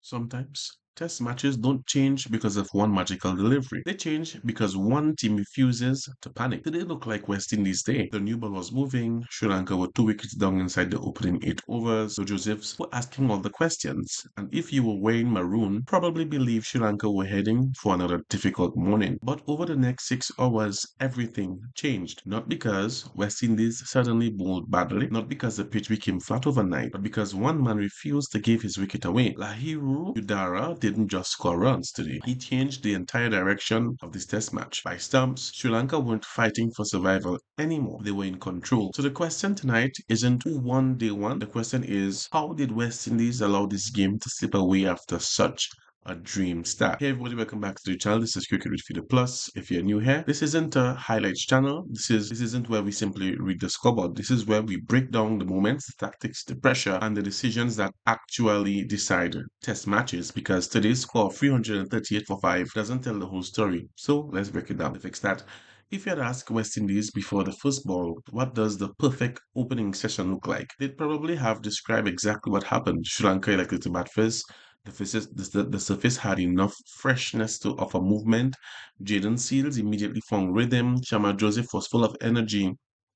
Sometimes test matches don't change because of one magical delivery. They change because one team refuses to panic. Today look like West Indies Day. The new ball was moving. Sri Lanka were 2 wickets down inside the opening 8 overs. The Josephs were asking all the questions. And if you were wearing maroon, probably believe Sri Lanka were heading for another difficult morning. But over the next 6 hours, everything changed. Not because West Indies suddenly bowled badly, not because the pitch became flat overnight, but because one man refused to give his wicket away. Lahiru Udara didn't just score runs today. He changed the entire direction of this test match. By stumps, Sri Lanka weren't fighting for survival anymore. They were in control. So the question tonight isn't who won day one. The question is, how did West Indies allow this game to slip away after such a dream start? Hey everybody, welcome back to the channel. This is Cricket with Fido Plus. If you're new here, this isn't a highlights channel. This isn't where we simply read the scoreboard. This is where we break down the moments, the tactics, the pressure, and the decisions that actually decide test matches, because today's score of 338 for 5 doesn't tell the whole story. So let's break it down to fix that. If you had asked West Indies before the first ball, what does the perfect opening session look like? They'd probably have described exactly what happened. Sri Lanka elected to bat first. The surface had enough freshness to offer movement. Jaden Seals immediately found rhythm. Shama Joseph was full of energy.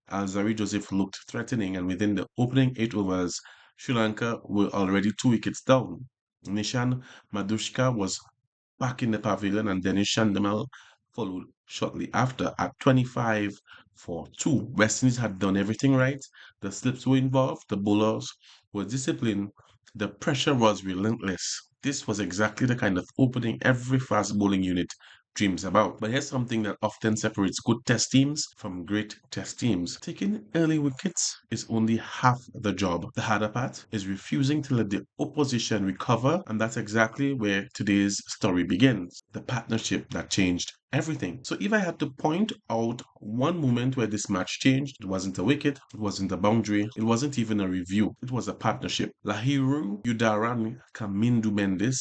Alzari Joseph looked threatening, and within the opening 8 overs, Sri Lanka were already 2 wickets down. Nishan Madushka was back in the pavilion, and Dennis Chandamal followed shortly after at 25 for 2. West Indies had done everything right. The slips were involved, the bowlers were disciplined, the pressure was relentless. This was exactly the kind of opening every fast bowling unit dreams about. But here's something that often separates good test teams from great test teams. Taking early wickets is only half the job. The harder part is refusing to let the opposition recover, and that's exactly where today's story begins. The partnership that changed everything. So if I had to point out one moment where this match changed, it wasn't a wicket, it wasn't a boundary, it wasn't even a review, it was a partnership. Lahiru Udara and Kamindu Mendis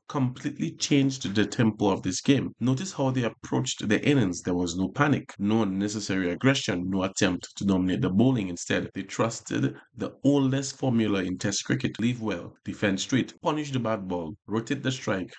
completely changed the tempo of this game. Notice how they approached the innings. There was no panic, no unnecessary aggression, no attempt to dominate the bowling. Instead, they trusted the oldest formula in Test cricket: leave well, defend straight, punish the bad ball, rotate the strike,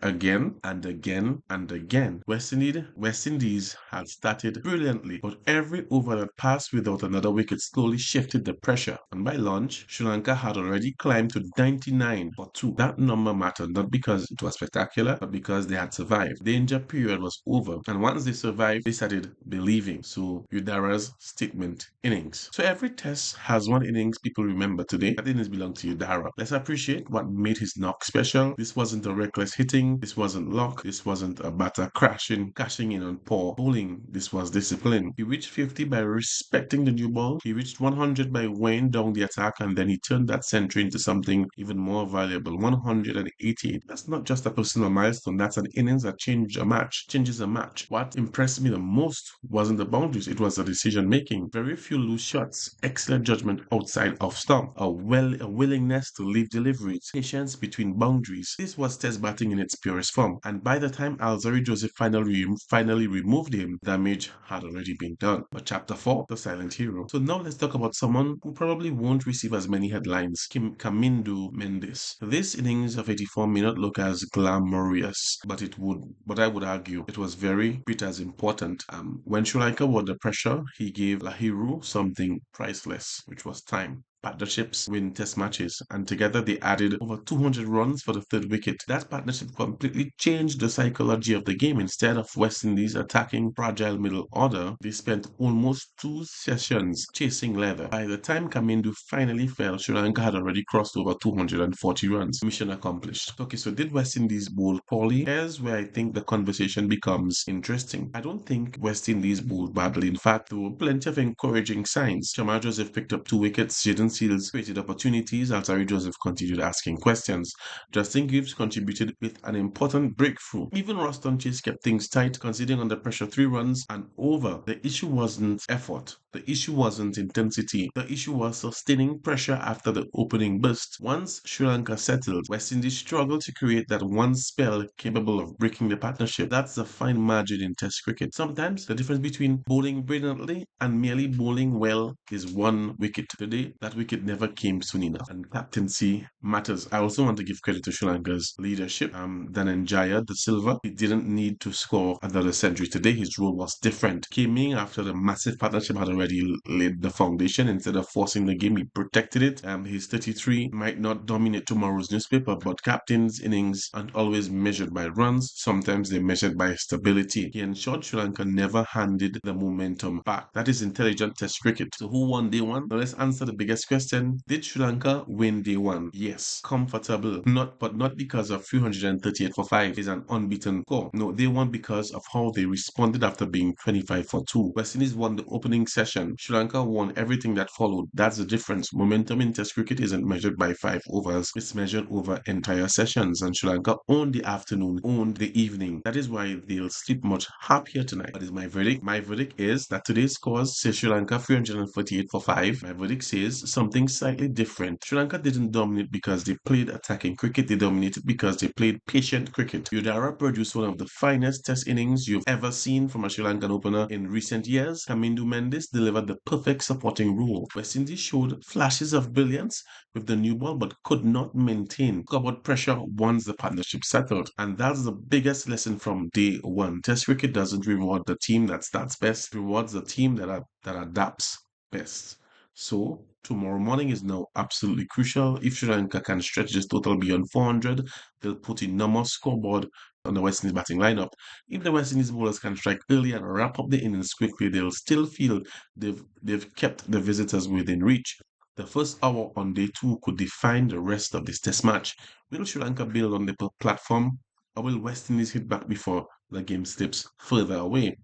again and again and again. West Indies had started brilliantly, but every over that passed without another wicket slowly shifted the pressure. And by lunch, Sri Lanka had already climbed to 99 for 2. That number mattered not because it was spectacular, but because they had survived. Danger period was over, and once they survived, they started believing. So Udara's statement: innings. So every test has one innings people remember today. That innings belonged to Udara. Let's appreciate what made his knock special. This wasn't a reckless hitting. This wasn't luck. This wasn't a batter cashing in on poor bowling. This was discipline. He reached 50 by respecting the new ball. He reached 100 by weighing down the attack, and then he turned that century into something even more valuable. 188. That's not just a personal milestone. That's an innings that changes a match. What impressed me the most wasn't the boundaries. It was the decision making. Very few loose shots. Excellent judgment outside of stump. A willingness to leave deliveries. Patience between boundaries. This was test batting in its purest form. And by the time Alzari Joseph finally removed him, damage had already been done. But chapter 4, the silent hero. So now let's talk about someone who probably won't receive as many headlines: Kamindu Mendis. This innings of 84 may not look as glamorous, but I would argue it was very bit as important. When Sri Lanka were under pressure, he gave Lahiru something priceless, which was time. Partnerships win test matches, and together they added over 200 runs for the third wicket. That partnership completely changed the psychology of the game. Instead of West Indies attacking fragile middle order, they spent almost 2 sessions chasing leather. By the time Kamindu finally fell, Sri Lanka had already crossed over 240 runs. Mission accomplished. Okay, so did West Indies bowl poorly? Here's where I think the conversation becomes interesting. I don't think West Indies bowled badly. In fact, there were plenty of encouraging signs. Shama Joseph picked up 2 wickets. Jaden Seals created opportunities. Alzari Joseph continued asking questions. Justin Gibbs contributed with an important breakthrough. Even Roston Chase kept things tight, conceding under pressure 3 runs and over. The issue wasn't effort. The issue wasn't intensity. The issue was sustaining pressure after the opening burst. Once Sri Lanka settled, West Indies struggled to create that one spell capable of breaking the partnership. That's a fine margin in Test cricket. Sometimes the difference between bowling brilliantly and merely bowling well is one wicket. Today, that wicket never came soon enough. And captaincy matters. I also want to give credit to Sri Lanka's leadership. Dhananjaya De Silva, he didn't need to score another century today. His role was different. Came in after the massive partnership had already laid the foundation. Instead of forcing the game, he protected it. His 33 might not dominate tomorrow's newspaper, but captain's innings aren't always measured by runs. Sometimes they're measured by stability. He ensured Sri Lanka never handed the momentum back. That is intelligent Test cricket. So who won day one? Now let's answer the biggest question. Did Sri Lanka win day one? Yes. Comfortable. Not because of 338 for 5 is an unbeaten score. No, they won because of how they responded after being 25 for 2. West Indies won the opening session. Sri Lanka won everything that followed. That's the difference. Momentum in Test cricket isn't measured by 5 overs. It's measured over entire sessions. And Sri Lanka owned the afternoon, owned the evening. That is why they'll sleep much happier tonight. That is my verdict. My verdict is that today's scores say Sri Lanka 348 for 5. My verdict says something slightly different. Sri Lanka didn't dominate because they played attacking cricket. They dominated because they played patient cricket. Udara produced one of the finest Test innings you've ever seen from a Sri Lankan opener in recent years. Kamindu Mendis delivered the perfect supporting role. West Indies showed flashes of brilliance with the new ball but could not maintain scoreboard pressure once the partnership settled. And that's the biggest lesson from day one. Test cricket doesn't reward the team that starts best, it rewards the team that adapts best. So tomorrow morning is now absolutely crucial. If Sri Lanka can stretch this total beyond 400, they'll put enormous scoreboard on the West Indies batting lineup. If the West Indies bowlers can strike early and wrap up the innings quickly, they'll still feel they've kept the visitors within reach. The first hour on day two could define the rest of this test match. Will Sri Lanka build on the platform, or will West Indies hit back before the game slips further away?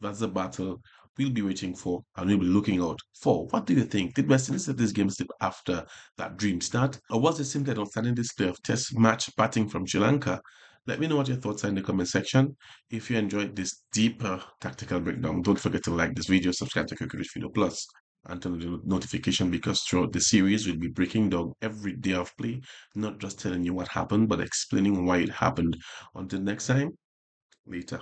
That's the battle we'll be waiting for and we'll be looking out for. What do you think? Did West Indies let this game slip after that dream start? Or was it simply an outstanding display of test match batting from Sri Lanka? Let me know what your thoughts are in the comment section. If you enjoyed this deeper tactical breakdown, don't forget to like this video, subscribe to Cricket with Fido Plus, and turn on the notification because throughout the series we'll be breaking down every day of play, not just telling you what happened, but explaining why it happened. Until next time, later.